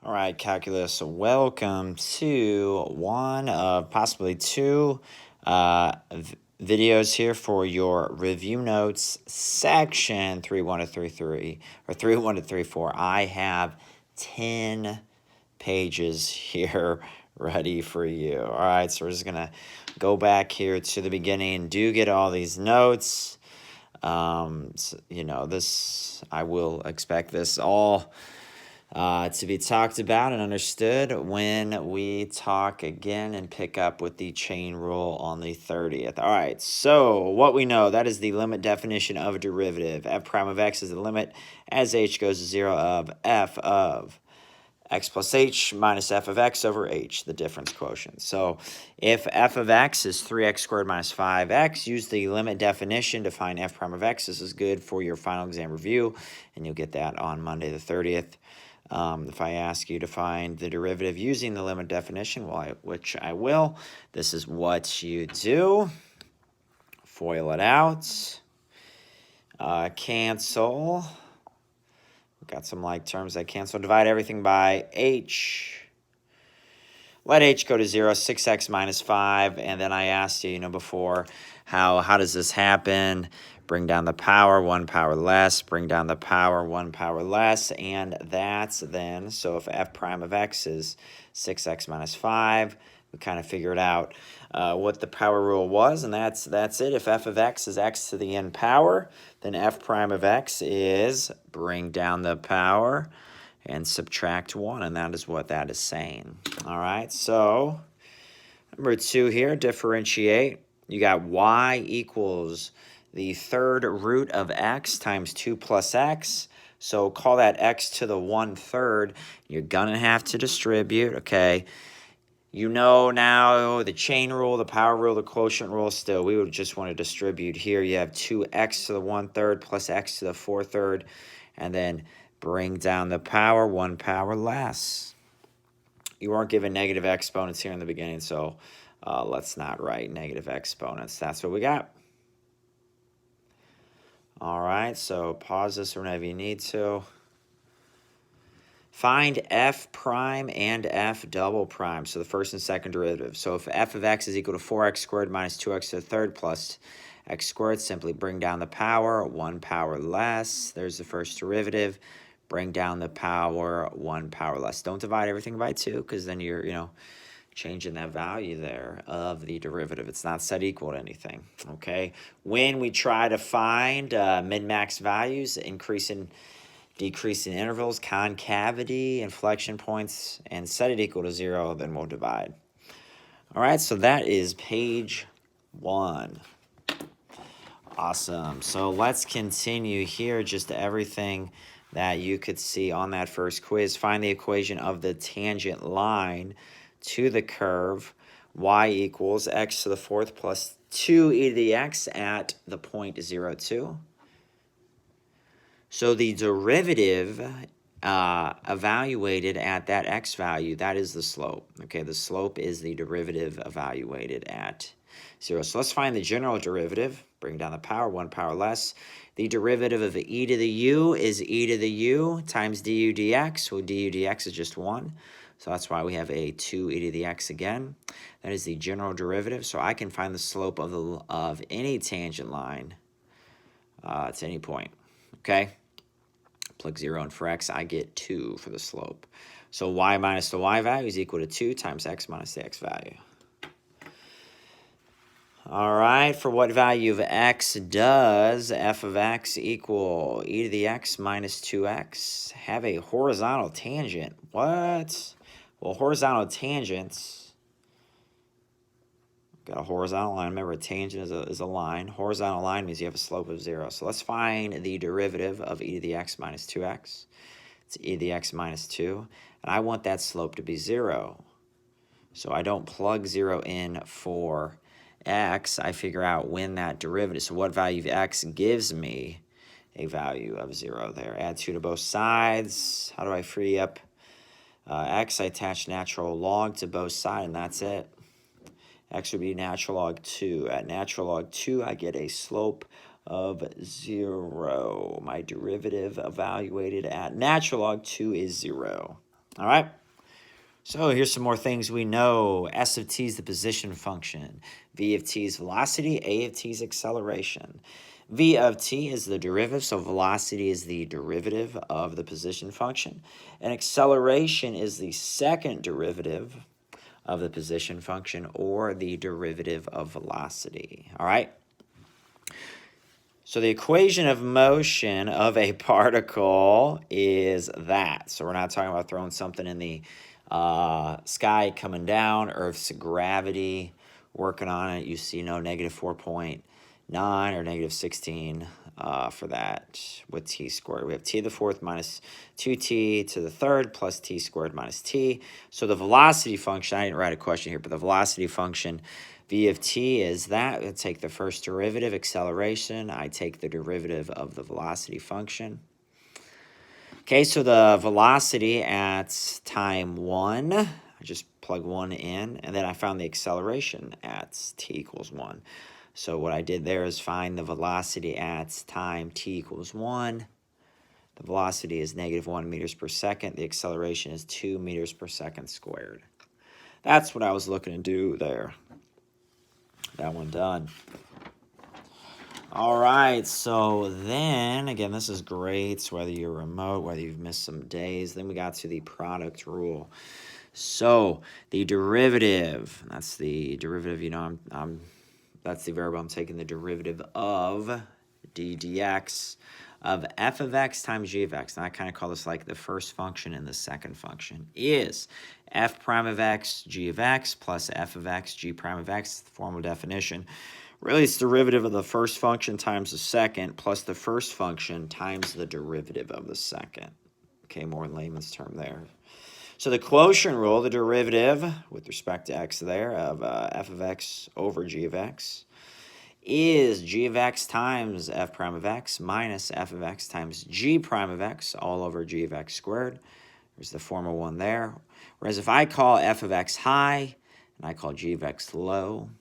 All right, calculus, welcome to one of possibly two videos here for your review notes section 3.1 to 3.3 or 3.1 to 3.4. I have 10 pages here ready for you. All right, so we're just going to go back here to the beginning. Do get all these notes. So, I will expect this all to be talked about and understood when we talk again and pick up with the chain rule on the 30th. All right, so what we know, that is the limit definition of a derivative. F prime of x is the limit as h goes to 0 of f of x plus h minus f of x over h, the difference quotient. So if f of x is 3x squared minus 5x, use the limit definition to find f prime of x. This is good for your final exam review, and you'll get that on Monday the 30th. If I ask you to find the derivative using the limit definition, which I will, this is what you do. FOIL it out. Cancel. We've got some like terms that cancel. Divide everything by h. Let h go to 0, 6x minus 5. And then I asked you, before, how does this happen? Bring down the power, 1 power less. Bring down the power, 1 power less. And that's then, so if f prime of x is 6x minus 5, we kind of figured out what the power rule was, and that's it. If f of x is x to the n power, then f prime of x is bring down the power and subtract 1, and that is what that is saying. All right, so number 2 here, differentiate. You got y equals the third root of x times 2 plus x. So call that x to the 1/3. You're going to have to distribute, okay? You know now the chain rule, the power rule, the quotient rule. Still, we would just want to distribute here. You have 2x to the 1/3 plus x to the 4/3, and then bring down the power, 1 power less. You weren't given negative exponents here in the beginning, so let's not write negative exponents. That's what we got. All right, so pause this whenever you need to. Find f prime and f double prime, so the first and second derivative. So if f of x is equal to 4x squared minus 2x to the third plus x squared, simply bring down the power, 1 power less. There's the first derivative. Bring down the power, 1 power less. Don't divide everything by 2, because then you're, changing that value there of the derivative. It's not set equal to anything, okay? When we try to find min-max values, increasing, decreasing intervals, concavity, inflection points, and set it equal to 0, then we'll divide. All right, so that is page 1. Awesome. So let's continue here, just everything that you could see on that first quiz. Find the equation of the tangent line to the curve y equals x to the 4th plus 2e to the x at the point 0, 2. So the derivative evaluated at that x value, that is the slope. Okay, the slope is the derivative evaluated at 0. So let's find the general derivative. Bring down the power, 1 power less. The derivative of e to the u is e to the u times du dx. Well, du dx is just 1. So that's why we have a 2e to the x again. That is the general derivative. So I can find the slope of any tangent line at any point. Okay? Plug 0 in for x, I get 2 for the slope. So y minus the y value is equal to 2 times x minus the x value. All right, for what value of x does f of x equal e to the x minus 2x have a horizontal tangent? What? Well, horizontal tangents, got a horizontal line. Remember, a tangent is a line. Horizontal line means you have a slope of 0. So let's find the derivative of e to the x minus 2x. It's e to the x minus 2. And I want that slope to be 0. So I don't plug 0 in for x. I figure out when that derivative, so what value of x gives me a value of 0 there. Add 2 to both sides. How do I free up x? I attach natural log to both sides, and that's it. X would be natural log 2. At natural log 2, I get a slope of 0. My derivative evaluated at natural log 2 is 0. All right. So here's some more things we know. S of t is the position function. V of t is velocity. A of t is acceleration. V of t is the derivative, so velocity is the derivative of the position function. And acceleration is the second derivative of the position function, or the derivative of velocity. All right? So the equation of motion of a particle is that. So we're not talking about throwing something in the sky coming down, Earth's gravity working on it. You see negative 4.9 or negative 16 for that with t squared. We have t to the fourth minus 2t to the third plus t squared minus t. So the velocity function, I didn't write a question here, but the velocity function v of t is that. I take the first derivative, acceleration. I take the derivative of the velocity function. Okay, so the velocity at time 1, I just plug 1 in, and then I found the acceleration at t equals 1. So what I did there is find the velocity at time t equals 1. The velocity is negative 1 meters per second. The acceleration is 2 meters per second squared. That's what I was looking to do there. That one done. All right, so then, again, this is great, so whether you're remote, whether you've missed some days. Then we got to the product rule. So the derivative, that's the derivative, that's the variable I'm taking the derivative of d dx of f of x times g of x. And I kind of call this like the first function and the second function is f prime of x, g of x, plus f of x, g prime of x, the formal definition. Really, it's derivative of the first function times the second, plus the first function times the derivative of the second. Okay, more in layman's term there. So the quotient rule, the derivative with respect to x there of f of x over g of x is g of x times f prime of x minus f of x times g prime of x all over g of x squared. There's the formal one there. Whereas if I call f of x high and I call g of x low,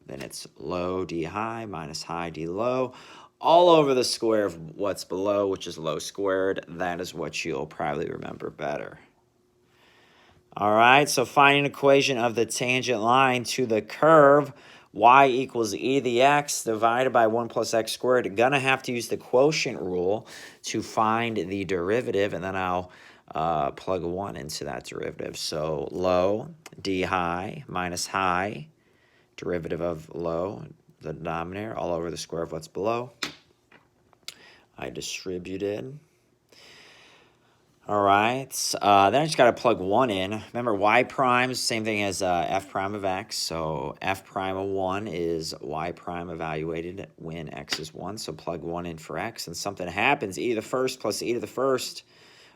then it's low d high minus high d low all over the square of what's below, which is low squared. That is what you'll probably remember better. All right, so find an equation of the tangent line to the curve y equals e to the x divided by 1 plus x squared. You're going to have to use the quotient rule to find the derivative, and then I'll plug 1 into that derivative. So low, d high, minus high, derivative of low, the denominator, all over the square of what's below. I distributed. All right, then I just got to plug 1 in. Remember, y prime is the same thing as f prime of x. So f prime of 1 is y prime evaluated when x is 1. So plug 1 in for x, and something happens. E to the first plus e to the first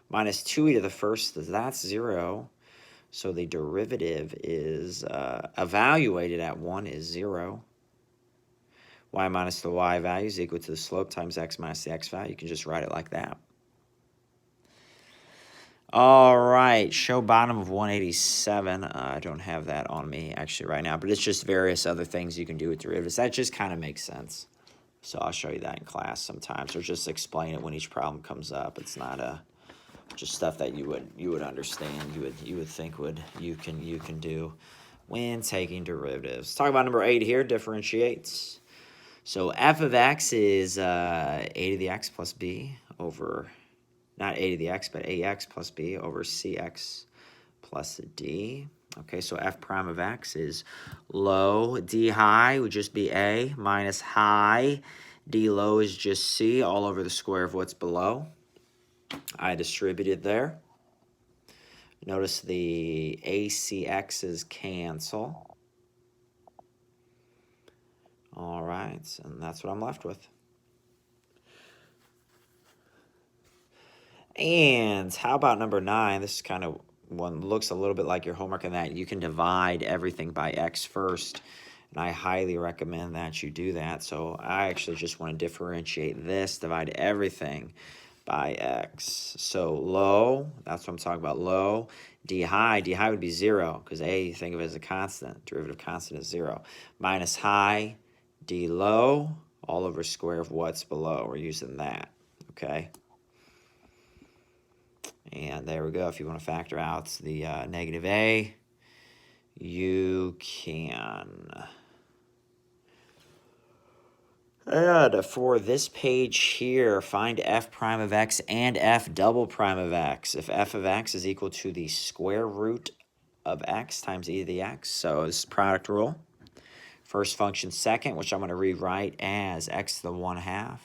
minus 2e to the first, that's 0. So the derivative is evaluated at 1 is 0. Y minus the y value is equal to the slope times x minus the x value. You can just write it like that. All right, show bottom of 187. I don't have that on me actually right now, but it's just various other things you can do with derivatives. That just kind of makes sense. So I'll show you that in class sometimes, or just explain it when each problem comes up. It's not just stuff that you would understand, you would think you can do when taking derivatives. Let's talk about number 8 here, differentiates. So f of x is a to the x plus b over, not a to the x, but ax plus b over cx plus d. Okay, so f prime of x is low, d high would just be a, minus high, d low is just c, all over the square of what's below. I distributed there. Notice the ACX's cancel. All right, and that's what I'm left with. And how about number 9? This is kind of one looks a little bit like your homework in that you can divide everything by x first. And I highly recommend that you do that. So I actually just want to differentiate this, divide everything by x. So low, that's what I'm talking about, low. D high would be 0, because a, you think of it as a constant. Derivative constant is 0. Minus high, d low, all over square of what's below. We're using that, okay? And there we go. If you want to factor out the negative a, you can. And for this page here, find f prime of x and f double prime of x. If f of x is equal to the square root of x times e to the x, so it's product rule. First function second, which I'm going to rewrite as x to the 1/2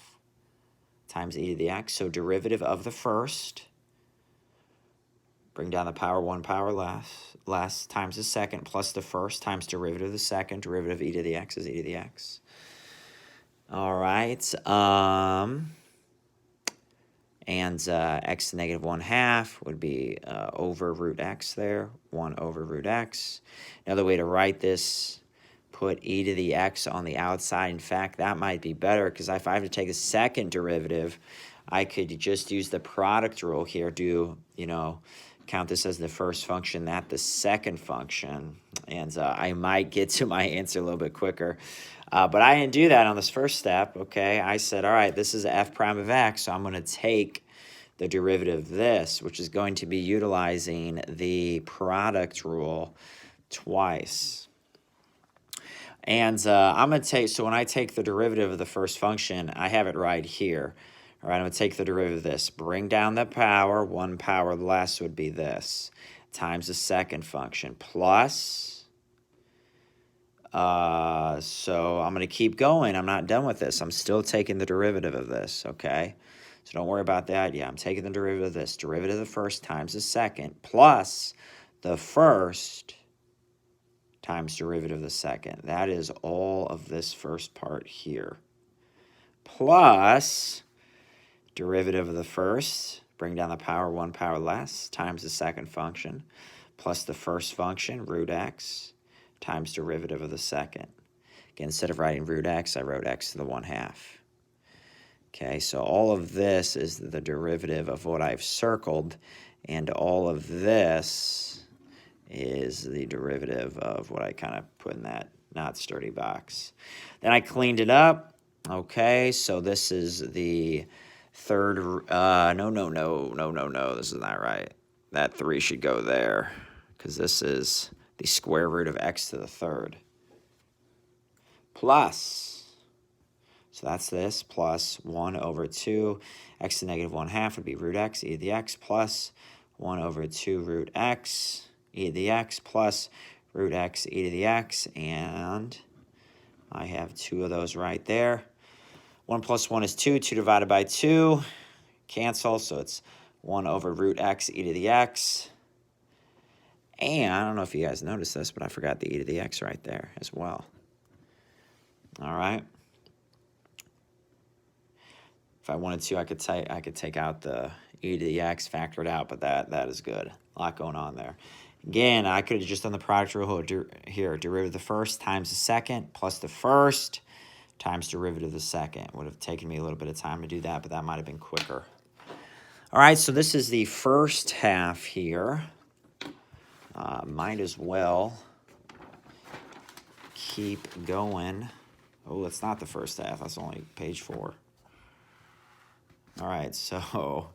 times e to the x. So derivative of the first, bring down the power 1 power less times the second plus the first times derivative of the second. Derivative of e to the x is e to the x. All right. And x to the negative 1/2 would be over root x there, 1 over root x. Another way to write this, put e to the x on the outside. In fact, that might be better because if I have to take a second derivative, I could just use the product rule here, count this as the first function, that the second function, and I might get to my answer a little bit quicker. But I didn't do that on this first step, okay? I said, all right, this is f prime of x, so I'm going to take the derivative of this, which is going to be utilizing the product rule twice. And I'm going to take, so when I take the derivative of the first function, I have it right here. All right, I'm going to take the derivative of this. Bring down the power. 1 power less would be this, times the second function, plus... so I'm going to keep going. I'm not done with this. I'm still taking the derivative of this, okay? So don't worry about that. Yeah, I'm taking the derivative of this. Derivative of the first times the second plus the first times derivative of the second. That is all of this first part here. Plus derivative of the first, bring down the power 1 power less, times the second function, plus the first function, root x, times derivative of the second. Again, instead of writing root x, I wrote x to the 1/2. Okay, so all of this is the derivative of what I've circled, and all of this is the derivative of what I kind of put in that not sturdy box. Then I cleaned it up. Okay, so this is the third, no, this is not right. That 3 should go there, because this is the square root of x to the third. Plus, so that's this, plus 1 over 2. X to the negative 1/2 would be root x, e to the x, plus 1 over 2 root x, e to the x, plus root x, e to the x, and I have 2 of those right there. 1 plus 1 is 2. 2 divided by 2, cancel, so it's 1 over root x, e to the x. And I don't know if you guys noticed this, but I forgot the e to the x right there as well. All right. If I wanted to, I could take out the e to the x, factor it out, but that is good. A lot going on there. Again, I could have just done the product rule here. Derivative of the first times the second plus the first times derivative of the second. Would have taken me a little bit of time to do that, but that might have been quicker. All right, so this is the first half here. Might as well keep going. Oh, it's not the first half. That's only page 4. All right, so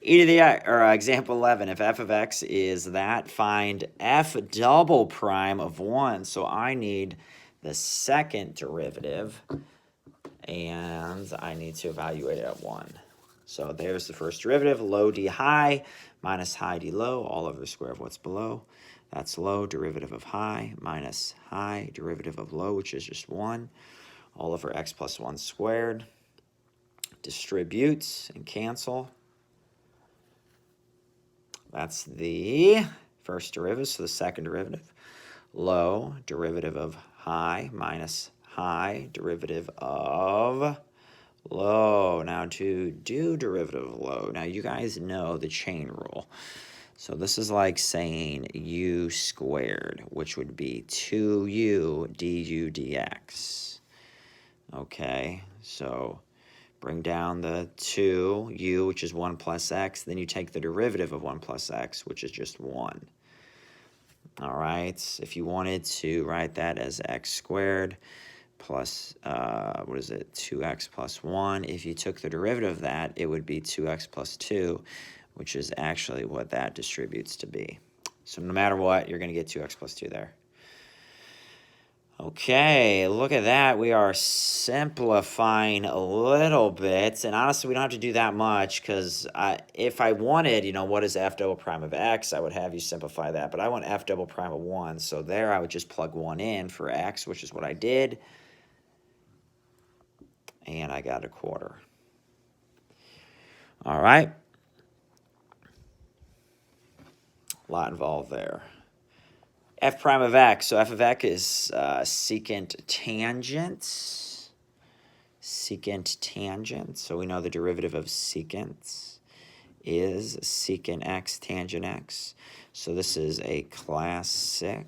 e to the x, or example 11, if f of x is that, find f double prime of 1. So I need the second derivative, and I need to evaluate it at 1. So there's the first derivative, low d high minus high d low, all over the square of what's below. That's low, derivative of high, minus high, derivative of low, which is just 1, all over x plus 1 squared. Distributes and cancel. That's the first derivative, so the second derivative. Low, derivative of high, minus high, derivative of low. Now to do derivative of low, now you guys know the chain rule. So this is like saying u squared, which would be 2u du dx. Okay, so bring down the 2u, which is 1 plus x. Then you take the derivative of 1 plus x, which is just 1. All right, if you wanted to write that as x squared plus, 2x plus 1. If you took the derivative of that, it would be 2x plus 2, which is actually what that distributes to be. So no matter what, you're going to get 2x plus 2 there. Okay, look at that. We are simplifying a little bit. And honestly, we don't have to do that much because if I wanted, you know, what is f double prime of x, I would have you simplify that. But I want f double prime of 1. So there I would just plug 1 in for x, which is what I did. And I got 1/4. All right. A lot involved there. F prime of x. So f of x is secant tangent. Secant tangent. So we know the derivative of secant is secant x tangent x. So this is a classic.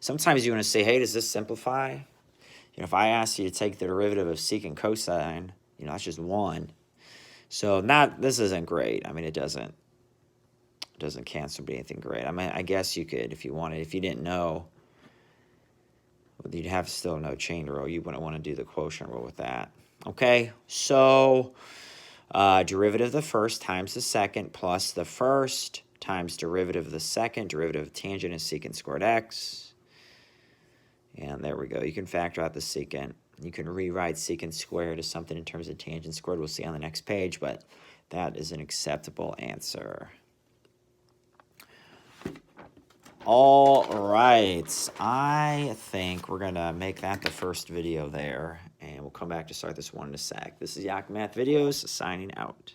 Sometimes you want to say, hey, does this simplify? You know, if I ask you to take the derivative of secant cosine, you know, that's just 1. So this isn't great. I mean, it doesn't cancel be anything great. I mean, I guess you could if you wanted. If you didn't know, you'd have still no chain rule. You wouldn't want to do the quotient rule with that. Okay, so derivative of the first times the second plus the first times derivative of the second. Derivative of tangent is secant squared x. And there we go. You can factor out the secant. You can rewrite secant squared as something in terms of tangent squared. We'll see on the next page, but that is an acceptable answer. All right, I think we're going to make that the first video there, and we'll come back to start this one in a sec. This is Yak Math Videos, signing out.